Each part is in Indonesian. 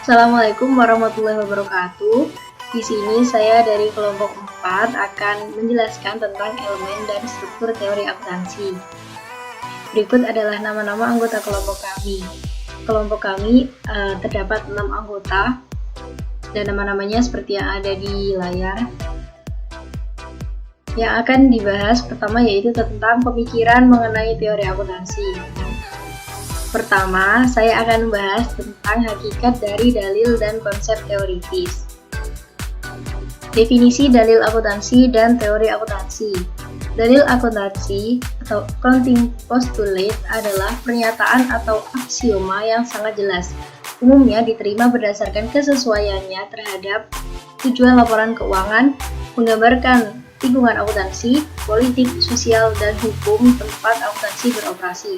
Assalamualaikum warahmatullahi wabarakatuh. Di sini saya dari kelompok 4 akan menjelaskan tentang elemen dan struktur teori akuntansi. Berikut adalah nama-nama anggota kelompok kami. Kelompok kami terdapat 6 anggota dan nama-namanya seperti yang ada di layar. Yang akan dibahas pertama yaitu tentang pemikiran mengenai teori akuntansi. Pertama, saya akan membahas tentang hakikat dari dalil dan konsep teoritis. Definisi dalil akuntansi dan teori akuntansi. Dalil akuntansi atau accounting postulate adalah pernyataan atau aksioma yang sangat jelas. Umumnya diterima berdasarkan kesesuaiannya terhadap tujuan laporan keuangan, menggambarkan lingkungan akuntansi, politik, sosial, dan hukum tempat akuntansi beroperasi.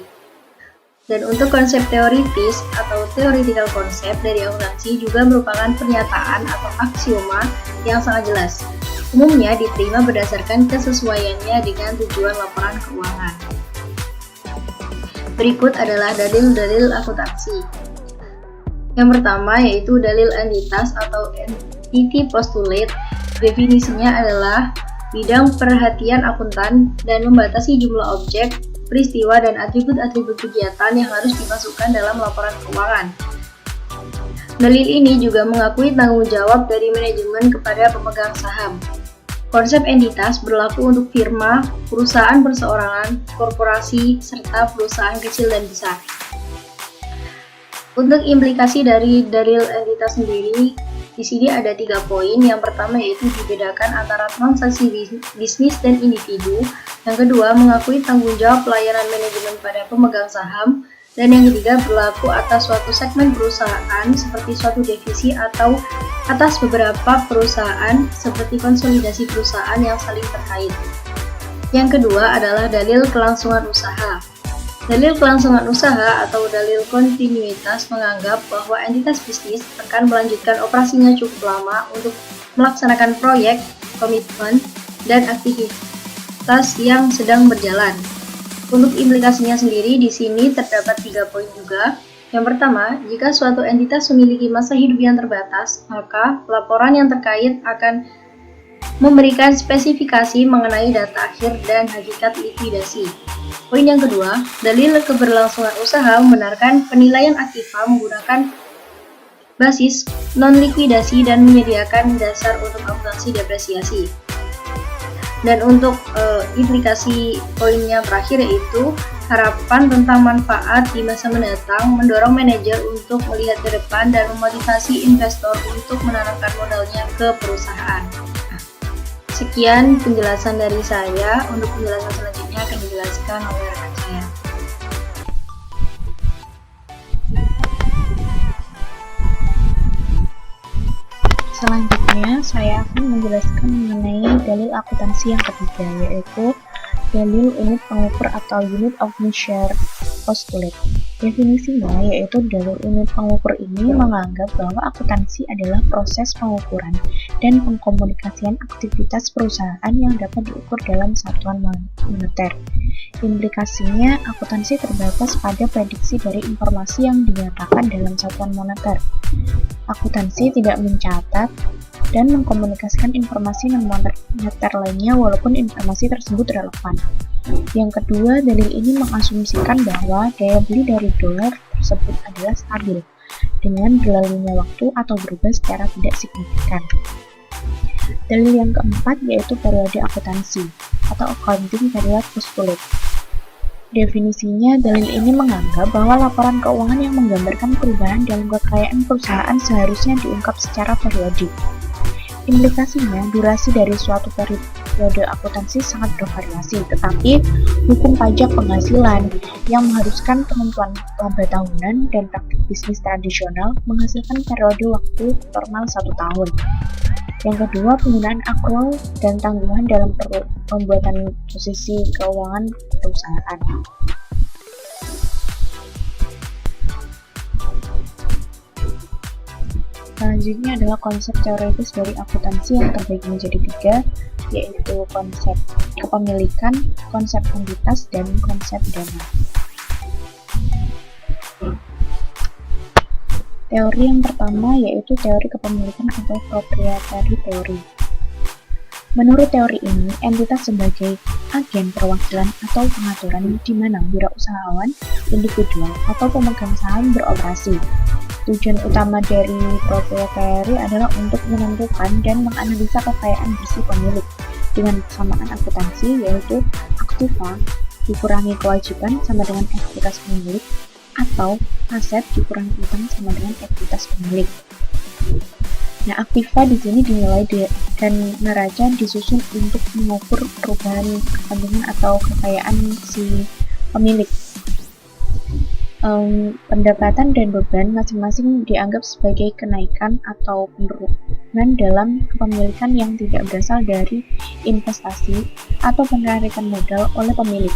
Dan untuk konsep teoritis atau theoretical konsep dari akuntansi juga merupakan pernyataan atau aksioma yang sangat jelas. Umumnya diterima berdasarkan kesesuaiannya dengan tujuan laporan keuangan. Berikut adalah dalil-dalil akuntansi. Yang pertama yaitu dalil entitas atau entity postulate. Definisinya adalah bidang perhatian akuntan dan membatasi jumlah objek, peristiwa, dan atribut-atribut kegiatan yang harus dimasukkan dalam laporan keuangan. Dalil ini juga mengakui tanggung jawab dari manajemen kepada pemegang saham. Konsep entitas berlaku untuk firma, perusahaan perseorangan, korporasi, serta perusahaan kecil dan besar. Untuk implikasi dari dalil entitas sendiri, di sini ada 3 poin. Yang pertama yaitu dibedakan antara transaksi bisnis dan individu. Yang kedua, mengakui tanggung jawab pelayanan manajemen pada pemegang saham. Dan yang ketiga, berlaku atas suatu segmen perusahaan seperti suatu divisi atau atas beberapa perusahaan seperti konsolidasi perusahaan yang saling terkait. Yang kedua adalah dalil kelangsungan usaha. Dalil kelangsungan usaha atau dalil kontinuitas menganggap bahwa entitas bisnis akan melanjutkan operasinya cukup lama untuk melaksanakan proyek, komitmen, dan aktivitas yang sedang berjalan. Untuk implikasinya sendiri di sini terdapat 3 poin juga. Yang pertama, jika suatu entitas memiliki masa hidup yang terbatas, maka laporan yang terkait akan memberikan spesifikasi mengenai data akhir dan hakikat likuidasi. Poin yang kedua, dalil keberlangsungan usaha membenarkan penilaian aktiva menggunakan basis non-likuidasi dan menyediakan dasar untuk akuntansi depresiasi. Dan untuk implikasi poin yang terakhir yaitu harapan tentang manfaat di masa mendatang mendorong manajer untuk melihat ke depan dan memotivasi investor untuk menanamkan modalnya ke perusahaan. Sekian penjelasan dari saya. Untuk penjelasan selanjutnya akan dijelaskan oleh rekan saya. Selanjutnya, saya akan menjelaskan mengenai dalil akuntansi yang ketiga, yaitu dalil unit pengukur atau unit of measure postulate. Definisinya yaitu dalil unit pengukur ini menganggap bahwa akuntansi adalah proses pengukuran dan pengkomunikasian aktivitas perusahaan yang dapat diukur dalam satuan moneter. Implikasinya, akuntansi terbatas pada prediksi dari informasi yang dinyatakan dalam satuan moneter. Akuntansi tidak mencatat dan mengkomunikasikan informasi non-moneter lainnya walaupun informasi tersebut relevan. Yang kedua, dalil ini mengasumsikan bahwa daya beli dari dolar tersebut adalah stabil dengan berlalunya waktu atau berubah secara tidak signifikan. Dalil yang keempat yaitu periode akuntansi atau accounting period postulate. Definisinya, dalil ini menganggap bahwa laporan keuangan yang menggambarkan perubahan dalam kekayaan perusahaan seharusnya diungkap secara periodik. Implikasinya, durasi dari suatu periode akuntansi sangat bervariasi, tetapi hukum pajak penghasilan yang mengharuskan penentuan laba tahunan dan praktik bisnis tradisional menghasilkan periode waktu normal 1 tahun. Yang kedua, penggunaan akrual dan tanggungan dalam pembuatan posisi keuangan perusahaan. Selanjutnya adalah konsep teoritis dari akuntansi yang terbagi menjadi 3, yaitu konsep kepemilikan, konsep entitas, dan konsep dana. Teori yang pertama yaitu teori kepemilikan atau proprietary theory. Menurut teori ini, entitas sebagai agen perwakilan atau pengaturan di mana wirausahawan, individual, atau pemegang saham beroperasi. Tujuan utama dari proprietary adalah untuk menentukan dan menganalisa kekayaan bersih pemilik dengan kesamaan akuntansi, yaitu aktiva dikurangi kewajiban sama dengan ekuitas pemilik, atau aset dikurangi utang sama dengan ekuitas pemilik. Nah, aktiva di sini dinilai dan neraca disusun untuk mengukur perubahan kepentingan atau kekayaan si pemilik. Pendapatan dan beban masing-masing dianggap sebagai kenaikan atau penurunan dalam kepemilikan yang tidak berasal dari investasi atau penarikan modal oleh pemilik.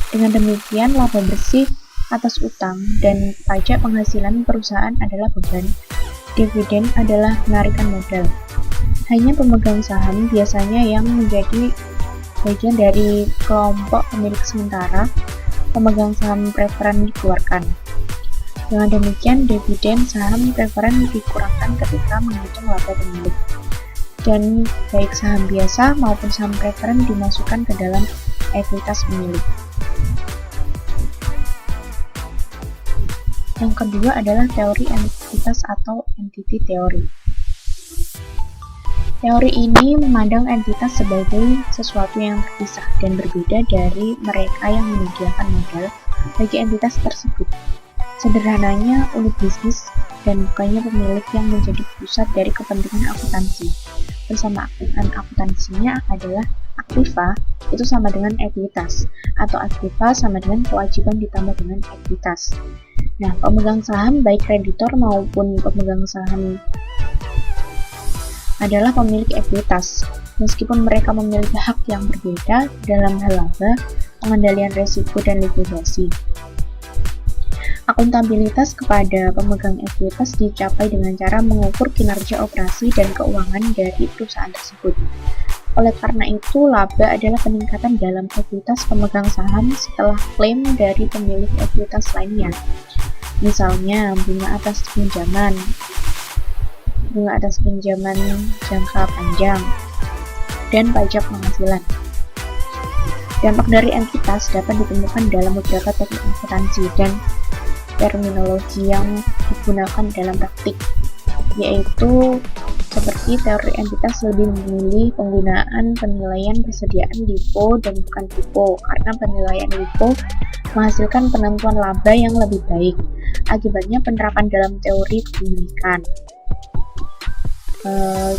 Dengan demikian, laba bersih atas utang dan pajak penghasilan perusahaan adalah beban. Dividen adalah penarikan modal. Hanya pemegang saham biasanya yang menjadi bagian dari kelompok pemilik sementara pemegang saham preferen dikeluarkan. Dengan demikian, dividen saham preferen dikurangkan ketika menghitung laba pemilik. Dan baik saham biasa maupun saham preferen dimasukkan ke dalam ekuitas pemilik. Yang kedua adalah teori entitas atau entity theory. Teori ini memandang entitas sebagai sesuatu yang terpisah dan berbeda dari mereka yang menyediakan modal bagi entitas tersebut. Sederhananya, unit bisnis dan bukannya pemilik yang menjadi pusat dari kepentingan akuntansi. Persamaan akuntansinya adalah aktiva itu sama dengan ekuitas, atau aktiva sama dengan kewajiban ditambah dengan ekuitas. Nah, pemegang saham baik kreditor maupun pemegang saham adalah pemilik ekuitas, meskipun mereka memiliki hak yang berbeda dalam hal laba, pengendalian risiko, dan likuidasi. Akuntabilitas kepada pemegang ekuitas dicapai dengan cara mengukur kinerja operasi dan keuangan dari perusahaan tersebut. Oleh karena itu, laba adalah peningkatan dalam ekuitas pemegang saham setelah klaim dari pemilik ekuitas lainnya. Misalnya, bunga atas pinjaman jangka panjang, dan pajak penghasilan. Dampak dari entitas dapat ditemukan dalam beberapa teknik akuntansi dan terminologi yang digunakan dalam praktik, yaitu seperti teori entitas lebih memilih penggunaan penilaian persediaan LIFO dan bukan FIFO, karena penilaian LIFO menghasilkan penentuan laba yang lebih baik. Akibatnya penerapan dalam teori kepemilikan.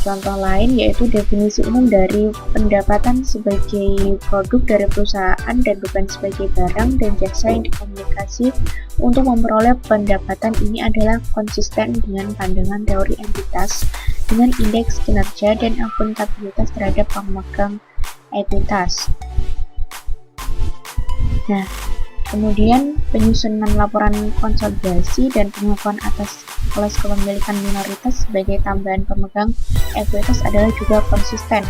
Contoh lain yaitu definisi umum dari pendapatan sebagai produk dari perusahaan dan beban sebagai barang dan jasa yang dikomunikasi untuk memperoleh pendapatan ini adalah konsisten dengan pandangan teori entitas dengan indeks kinerja dan akuntabilitas terhadap pemegang ekuitas. Nah, kemudian penyusunan laporan konsolidasi dan pengakuan atas kelas kepemilikan minoritas sebagai tambahan pemegang ekuitas adalah juga konsisten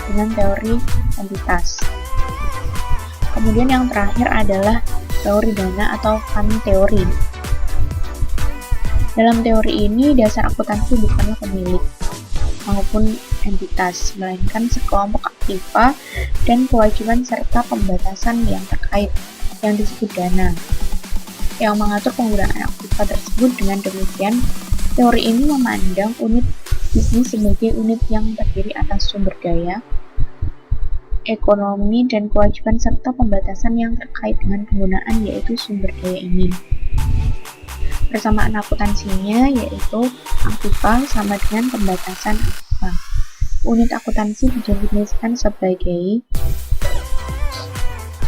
dengan teori entitas. Kemudian yang terakhir adalah teori dana atau fund theory. Dalam teori ini, dasar akuntansi bukanlah pemilik maupun entitas, melainkan sekelompok aktiva dan kewajiban serta pembatasan yang terkait yang disebut dana, yang mengatur penggunaan aktiva tersebut. Dengan demikian, teori ini memandang unit bisnis sebagai unit yang terdiri atas sumber daya, ekonomi, dan kewajiban serta pembatasan yang terkait dengan penggunaan yaitu sumber daya ini. Persamaan akuntansinya yaitu aktiva sama dengan pembatasan aktiva. Unit akuntansi didefinisikan sebagai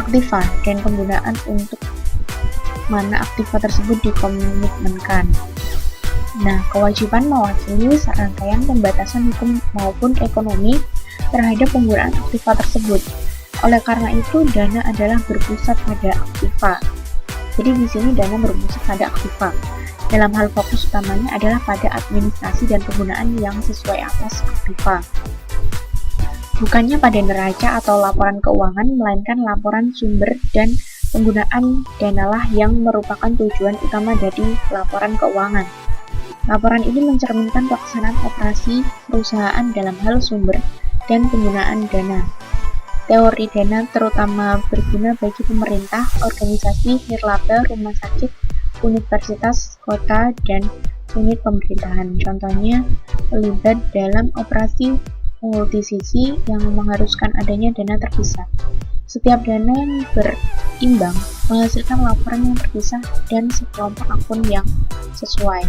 aktiva dan penggunaan untuk mana aktiva tersebut dikomitmenkan. Nah, kewajiban mewakili serangkaian pembatasan hukum maupun ekonomi terhadap penggunaan aktiva tersebut. Oleh karena itu, dana adalah berpusat pada aktiva. Jadi di sini dana berpusat pada aktiva. Dalam hal fokus utamanya adalah pada administrasi dan penggunaan yang sesuai atas aktiva. Bukannya pada neraca atau laporan keuangan, melainkan laporan sumber dan penggunaan danalah yang merupakan tujuan utama dari laporan keuangan. Laporan ini mencerminkan pelaksanaan operasi perusahaan dalam hal sumber dan penggunaan dana. Teori dana terutama berguna bagi pemerintah, organisasi, nirlaba, rumah sakit, universitas, kota, dan unit pemerintahan. Contohnya, terlibat dalam operasi multisisi yang mengharuskan adanya dana terpisah. Setiap dana yang berimbang menghasilkan laporan yang terpisah dan sekelompok akun yang sesuai.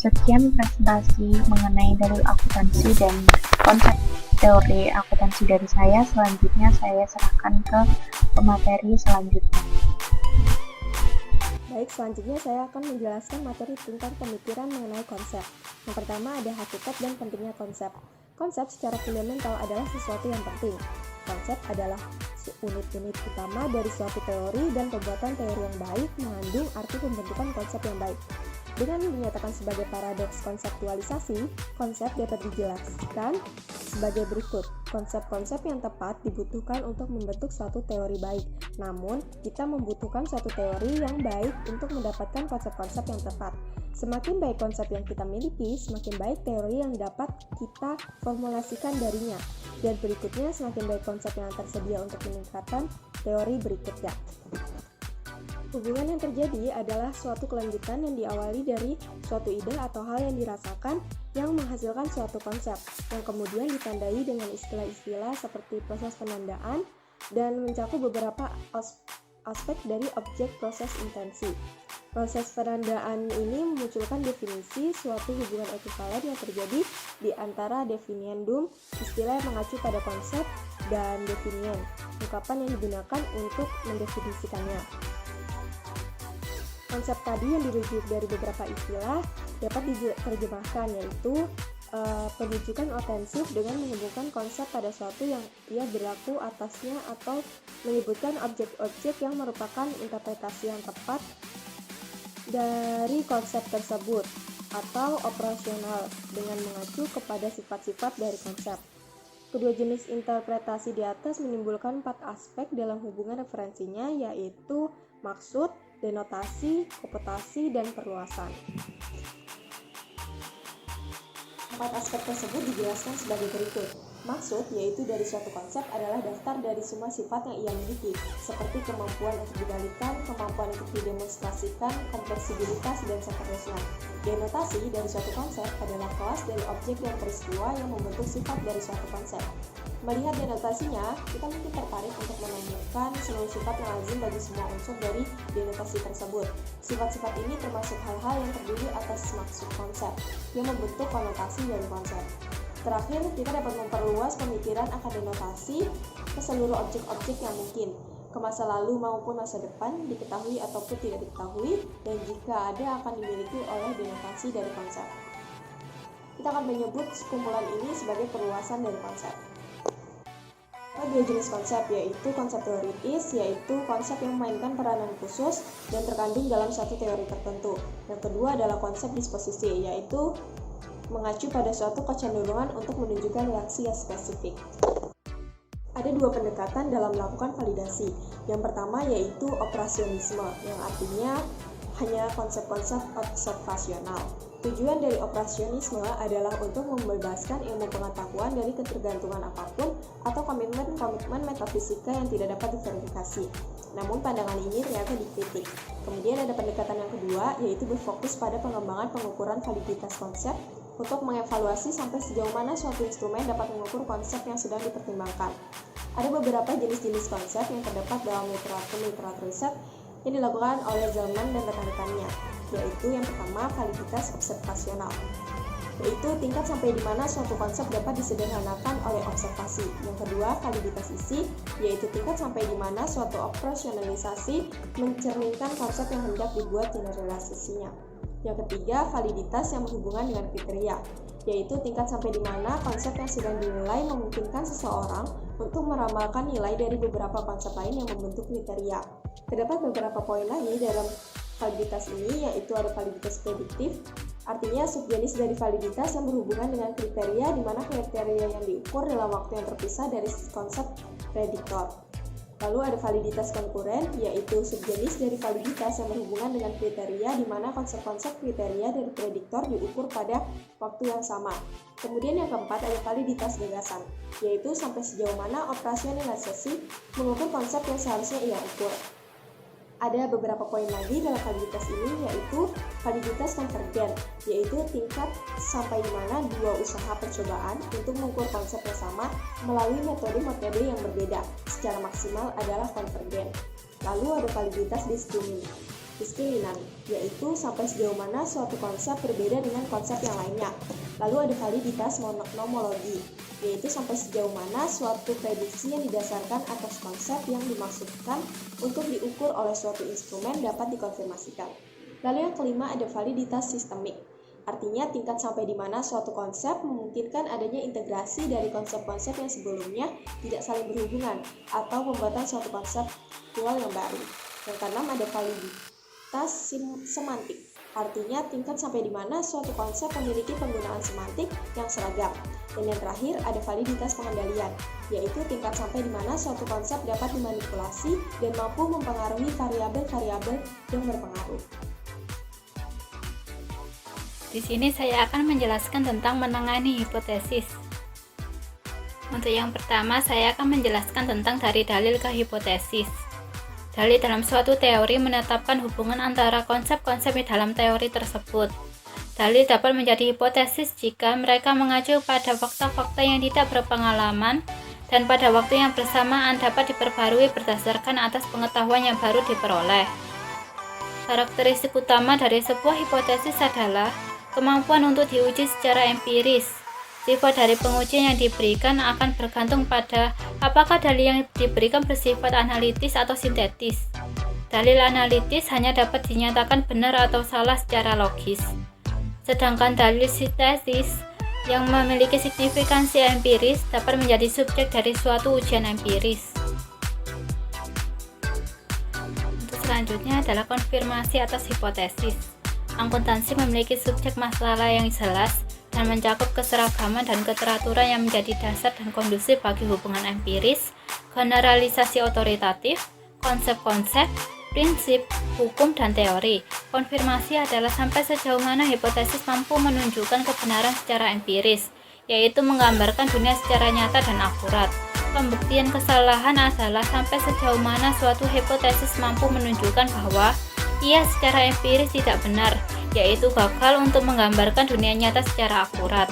Sekian presentasi mengenai dalil akuntansi dan konsep teori akuntansi dari saya. Selanjutnya saya serahkan ke pemateri selanjutnya. Baik, selanjutnya saya akan menjelaskan materi tentang pemikiran mengenai konsep. Yang pertama ada hakikat dan pentingnya konsep. Konsep secara fundamental adalah sesuatu yang penting. Konsep adalah unit-unit utama dari suatu teori dan pembuatan teori yang baik mengandung arti pembentukan konsep yang baik. Dengan dinyatakan sebagai paradoks konseptualisasi, konsep dapat dijelaskan sebagai berikut. Konsep-konsep yang tepat dibutuhkan untuk membentuk suatu teori baik. Namun, kita membutuhkan suatu teori yang baik untuk mendapatkan konsep-konsep yang tepat. Semakin baik konsep yang kita miliki, semakin baik teori yang dapat kita formulasikan darinya. Dan berikutnya, semakin baik konsep yang tersedia untuk meningkatkan teori berikutnya. Hubungan yang terjadi adalah suatu kelanjutan yang diawali dari suatu ide atau hal yang dirasakan yang menghasilkan suatu konsep, yang kemudian ditandai dengan istilah-istilah seperti proses penandaan dan mencakup beberapa aspek dari objek proses intensi. Proses penandaan ini memunculkan definisi suatu hubungan ekuivalen yang terjadi di antara definiendum, istilah yang mengacu pada konsep, dan definien, ungkapan yang digunakan untuk mendefinisikannya. Konsep tadi yang dirujuk dari beberapa istilah dapat diterjemahkan, yaitu penunjukan ofensif dengan menghubungkan konsep pada suatu yang ia berlaku atasnya atau menyebutkan objek-objek yang merupakan interpretasi yang tepat dari konsep tersebut atau operasional dengan mengacu kepada sifat-sifat dari konsep. Kedua jenis interpretasi di atas menimbulkan 4 aspek dalam hubungan referensinya, yaitu maksud, denotasi, koputasi, dan perluasan. 4 aspek tersebut dijelaskan sebagai berikut. Maksud, yaitu dari suatu konsep, adalah daftar dari semua sifat yang ia miliki, seperti kemampuan untuk dibalikan, kemampuan untuk didemonstrasikan, kompleksibilitas, dan seterusnya. Denotasi dari suatu konsep adalah kelas dari objek dan peristiwa yang membentuk sifat dari suatu konsep. Melihat denotasinya, kita mungkin tertarik untuk menemukan seluruh sifat yang lazim bagi semua unsur dari denotasi tersebut. Sifat-sifat ini termasuk hal-hal yang terdiri atas maksud konsep, yang membentuk konotasi dari konsep. Terakhir, kita dapat memperluas pemikiran akan denotasi ke seluruh objek-objek yang mungkin, ke masa lalu maupun masa depan, diketahui ataupun tidak diketahui, dan jika ada akan dimiliki oleh denotasi dari konsep. Kita akan menyebut kumpulan ini sebagai perluasan dari konsep. Ada 2 jenis konsep, yaitu konsep teoritis, yaitu konsep yang memainkan peranan khusus dan terkandung dalam satu teori tertentu. Yang kedua adalah konsep disposisi, yaitu mengacu pada suatu kecenderungan untuk menunjukkan reaksi yang spesifik. Ada 2 pendekatan dalam melakukan validasi. Yang pertama yaitu operasionisme, yang artinya hanya konsep-konsep observasional. Tujuan dari operasionisme adalah untuk membebaskan ilmu pengetahuan dari ketergantungan apapun atau komitmen metafisika yang tidak dapat diverifikasi. Namun pandangan ini ternyata dikritik. Kemudian ada pendekatan yang kedua, yaitu berfokus pada pengembangan pengukuran validitas konsep untuk mengevaluasi sampai sejauh mana suatu instrumen dapat mengukur konsep yang sedang dipertimbangkan. Ada beberapa jenis-jenis konsep yang terdapat dalam literatur riset yang dilakukan oleh Zelman dan rekan-rekannya, yaitu yang pertama validitas observasional, yaitu tingkat sampai di mana suatu konsep dapat disederhanakan oleh observasi. Yang kedua, validitas isi, yaitu tingkat sampai di mana suatu operasionalisasi mencerminkan konsep yang hendak dibuat generalisasinya. Yang ketiga, validitas yang berhubungan dengan kriteria, yaitu tingkat sampai di mana konsep yang sedang dinilai memungkinkan seseorang untuk meramalkan nilai dari beberapa konsep lain yang membentuk kriteria. Terdapat beberapa poin lagi dalam validitas ini, yaitu ada validitas prediktif, artinya subjenis dari validitas yang berhubungan dengan kriteria, di mana kriteria yang diukur dalam waktu yang terpisah dari konsep prediktor. Lalu ada validitas konkuren, yaitu subjenis dari validitas yang berhubungan dengan kriteria di mana konsep-konsep kriteria dari prediktor diukur pada waktu yang sama. Kemudian yang keempat ada validitas gagasan, yaitu sampai sejauh mana operasionalisasi mengukur konsep yang seharusnya ia ukur. Ada beberapa poin lagi dalam validitas ini, yaitu validitas konvergen, yaitu tingkat sampai di mana dua usaha percobaan untuk mengukur konsep yang sama melalui metode-metode yang berbeda secara maksimal adalah konvergen. Lalu ada validitas diskriminan, yaitu sampai sejauh mana suatu konsep berbeda dengan konsep yang lainnya. Lalu ada validitas nomologi, yaitu sampai sejauh mana suatu prediksi yang didasarkan atas konsep yang dimaksudkan untuk diukur oleh suatu instrumen dapat dikonfirmasikan. Lalu yang kelima ada validitas sistemik, artinya tingkat sampai di mana suatu konsep memungkinkan adanya integrasi dari konsep-konsep yang sebelumnya tidak saling berhubungan atau pembuatan suatu konsep dual yang baru. Yang keenam ada validitas semantik, artinya tingkat sampai di mana suatu konsep memiliki penggunaan semantik yang seragam. Dan yang terakhir ada validitas pengendalian, yaitu tingkat sampai di mana suatu konsep dapat dimanipulasi dan mampu mempengaruhi variabel-variabel yang berpengaruh. Di sini saya akan menjelaskan tentang menangani hipotesis. Untuk yang pertama, saya akan menjelaskan tentang dari dalil ke hipotesis. Dalil dalam suatu teori menetapkan hubungan antara konsep-konsep di dalam teori tersebut. Dalil dapat menjadi hipotesis jika mereka mengacu pada fakta-fakta yang tidak berpengalaman dan pada waktu yang bersamaan dapat diperbarui berdasarkan atas pengetahuan yang baru diperoleh. Karakteristik utama dari sebuah hipotesis adalah kemampuan untuk diuji secara empiris. Sifat dari pengujian yang diberikan akan bergantung pada apakah dalil yang diberikan bersifat analitis atau sintetis. Dalil analitis hanya dapat dinyatakan benar atau salah secara logis. Sedangkan dalil sintetis yang memiliki signifikansi empiris dapat menjadi subjek dari suatu ujian empiris. Untuk selanjutnya adalah konfirmasi atas hipotesis. Akuntansi memiliki subjek masalah yang jelas dan mencakup keseragaman dan keteraturan yang menjadi dasar dan kondusif bagi hubungan empiris, generalisasi otoritatif, konsep-konsep, prinsip, hukum, dan teori. Konfirmasi adalah sampai sejauh mana hipotesis mampu menunjukkan kebenaran secara empiris, yaitu menggambarkan dunia secara nyata dan akurat. Pembuktian kesalahan adalah sampai sejauh mana suatu hipotesis mampu menunjukkan bahwa ia secara empiris tidak benar, yaitu gagal untuk menggambarkan dunia nyata secara akurat.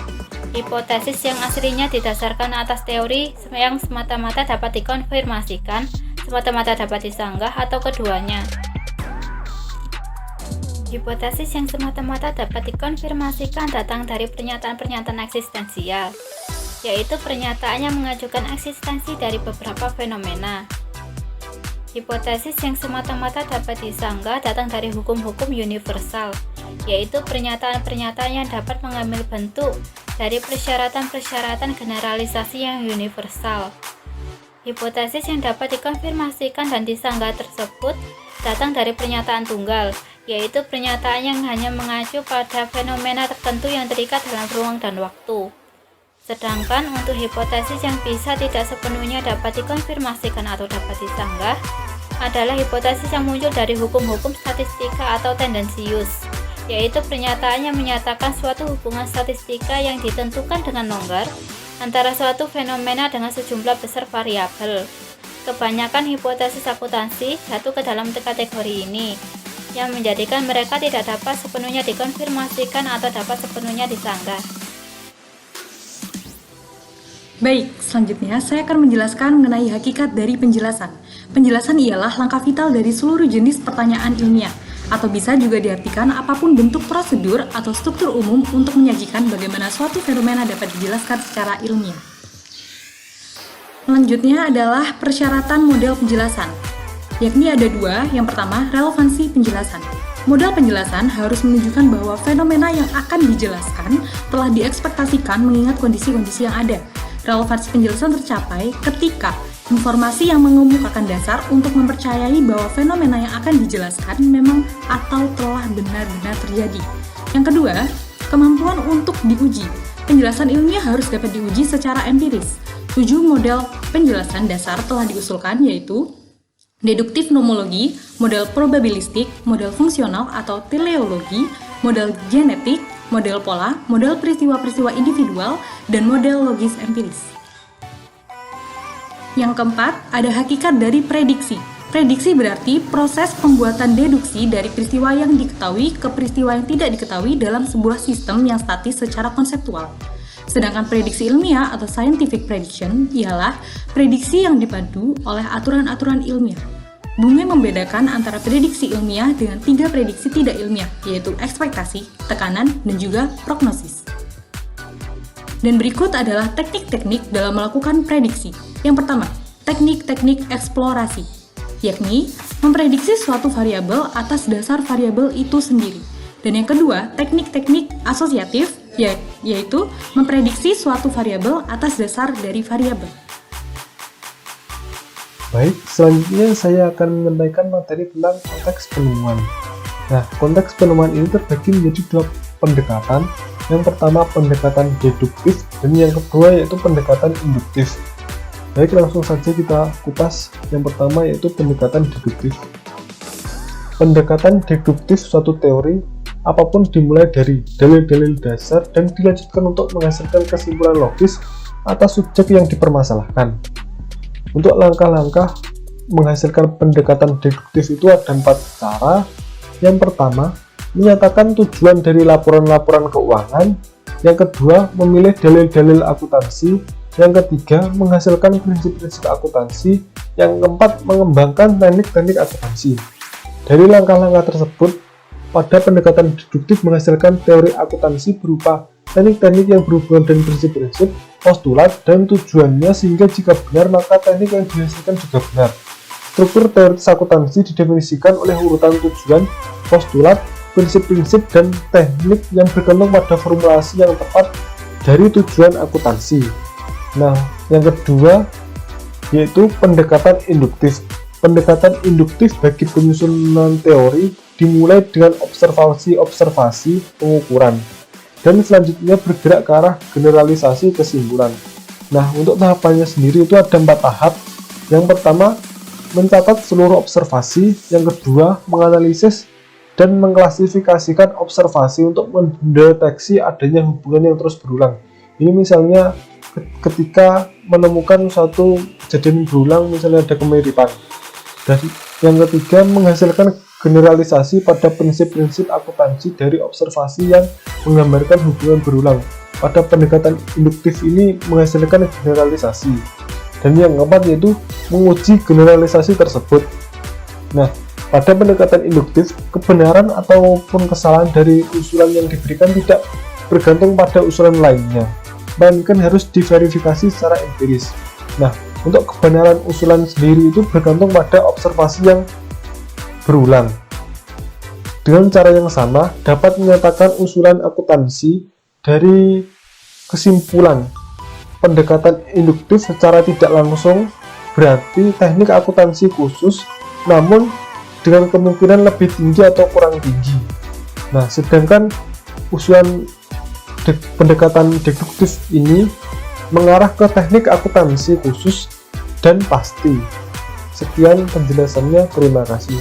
Hipotesis yang aslinya didasarkan atas teori yang semata-mata dapat dikonfirmasikan, semata-mata dapat disanggah, atau keduanya. Hipotesis yang semata-mata dapat dikonfirmasikan datang dari pernyataan-pernyataan eksistensial, yaitu pernyataan yang mengajukan eksistensi dari beberapa fenomena. Hipotesis yang semata-mata dapat disanggah datang dari hukum-hukum universal, yaitu pernyataan-pernyataan yang dapat mengambil bentuk dari persyaratan-persyaratan generalisasi yang universal. Hipotesis yang dapat dikonfirmasikan dan disanggah tersebut datang dari pernyataan tunggal, yaitu pernyataan yang hanya mengacu pada fenomena tertentu yang terikat dalam ruang dan waktu. Sedangkan untuk hipotesis yang bisa tidak sepenuhnya dapat dikonfirmasikan atau dapat disanggah adalah hipotesis yang muncul dari hukum-hukum statistika atau tendensius, yaitu pernyataan yang menyatakan suatu hubungan statistika yang ditentukan dengan longgar antara suatu fenomena dengan sejumlah besar variabel. Kebanyakan hipotesis akuntansi jatuh ke dalam kategori ini, yang menjadikan mereka tidak dapat sepenuhnya dikonfirmasikan atau dapat sepenuhnya disanggah. Baik, selanjutnya saya akan menjelaskan mengenai hakikat dari penjelasan. Penjelasan ialah langkah vital dari seluruh jenis pertanyaan ilmiah, atau bisa juga diartikan apapun bentuk prosedur atau struktur umum untuk menyajikan bagaimana suatu fenomena dapat dijelaskan secara ilmiah. Selanjutnya adalah persyaratan model penjelasan, yakni ada dua. Yang pertama, relevansi penjelasan. Modal penjelasan harus menunjukkan bahwa fenomena yang akan dijelaskan telah diekspektasikan mengingat kondisi-kondisi yang ada. Relevansi penjelasan tercapai ketika informasi yang mengemukakan dasar untuk mempercayai bahwa fenomena yang akan dijelaskan memang atau telah benar-benar terjadi. Yang kedua, kemampuan untuk diuji. Penjelasan ilmiah harus dapat diuji secara empiris. 7 model penjelasan dasar telah diusulkan, yaitu deduktif nomologi, model probabilistik, model fungsional atau teleologi, model genetik, model pola, model peristiwa-peristiwa individual, dan model logis empiris. Yang keempat, ada hakikat dari prediksi. Prediksi berarti proses pembuatan deduksi dari peristiwa yang diketahui ke peristiwa yang tidak diketahui dalam sebuah sistem yang statis secara konseptual. Sedangkan prediksi ilmiah atau scientific prediction ialah prediksi yang dipandu oleh aturan-aturan ilmiah. Bungay membedakan antara prediksi ilmiah dengan 3 prediksi tidak ilmiah, yaitu ekspektasi, tekanan, dan juga prognosis. Dan berikut adalah teknik-teknik dalam melakukan prediksi. Yang pertama, teknik-teknik eksplorasi, yakni memprediksi suatu variabel atas dasar variabel itu sendiri. Dan yang kedua, teknik-teknik asosiatif, yaitu memprediksi suatu variabel atas dasar dari variabel. Baik, selanjutnya saya akan menyampaikan materi tentang konteks penemuan. Nah, konteks penemuan ini terbagi menjadi 2 pendekatan. Yang pertama pendekatan deduktif dan yang kedua yaitu pendekatan induktif. Baik, langsung saja kita kupas. Yang pertama yaitu pendekatan deduktif. Pendekatan deduktif suatu teori apapun dimulai dari dalil-dalil dasar dan dilanjutkan untuk menghasilkan kesimpulan logis atas subjek yang dipermasalahkan. Untuk langkah-langkah menghasilkan pendekatan deduktif itu ada 4 cara. Yang pertama, menyatakan tujuan dari laporan-laporan keuangan. Yang kedua, memilih dalil-dalil akuntansi. Yang ketiga, menghasilkan prinsip-prinsip akuntansi. Yang keempat, mengembangkan teknik-teknik akuntansi. Dari langkah-langkah tersebut, pada pendekatan deduktif menghasilkan teori akuntansi berupa teknik-teknik yang berhubungan dengan prinsip-prinsip, postulat, dan tujuannya sehingga jika benar maka teknik yang dihasilkan juga benar. Struktur teoritis akuntansi didefinisikan oleh urutan tujuan, postulat, prinsip-prinsip, dan teknik yang bergantung pada formulasi yang tepat dari tujuan akuntansi. Nah, yang kedua yaitu pendekatan induktif. Pendekatan induktif bagi penyusunan teori dimulai dengan observasi-observasi pengukuran dan selanjutnya bergerak ke arah generalisasi kesimpulan. Nah, untuk tahapannya sendiri itu ada 4 tahap. Yang pertama, mencatat seluruh observasi. Yang kedua, menganalisis dan mengklasifikasikan observasi untuk mendeteksi adanya hubungan yang terus berulang. Ini misalnya ketika menemukan suatu kejadian berulang, misalnya ada kemiripan. Dan yang ketiga, menghasilkan generalisasi pada prinsip-prinsip akuntansi dari observasi yang menggambarkan hubungan berulang. Pada pendekatan induktif ini menghasilkan generalisasi. Dan yang keempat yaitu menguji generalisasi tersebut. Nah, pada pendekatan induktif, kebenaran ataupun kesalahan dari usulan yang diberikan tidak bergantung pada usulan lainnya, melainkan harus diverifikasi secara empiris. Nah, untuk kebenaran usulan sendiri itu bergantung pada observasi yang berulang. Dengan cara yang sama, dapat menyatakan usulan akuntansi dari kesimpulan. Pendekatan induktif secara tidak langsung berarti teknik akuntansi khusus, namun dengan kemungkinan lebih tinggi atau kurang tinggi. Nah, sedangkan usulan pendekatan deduktif ini mengarah ke teknik akuntansi khusus dan pasti. Sekian penjelasannya, terima kasih.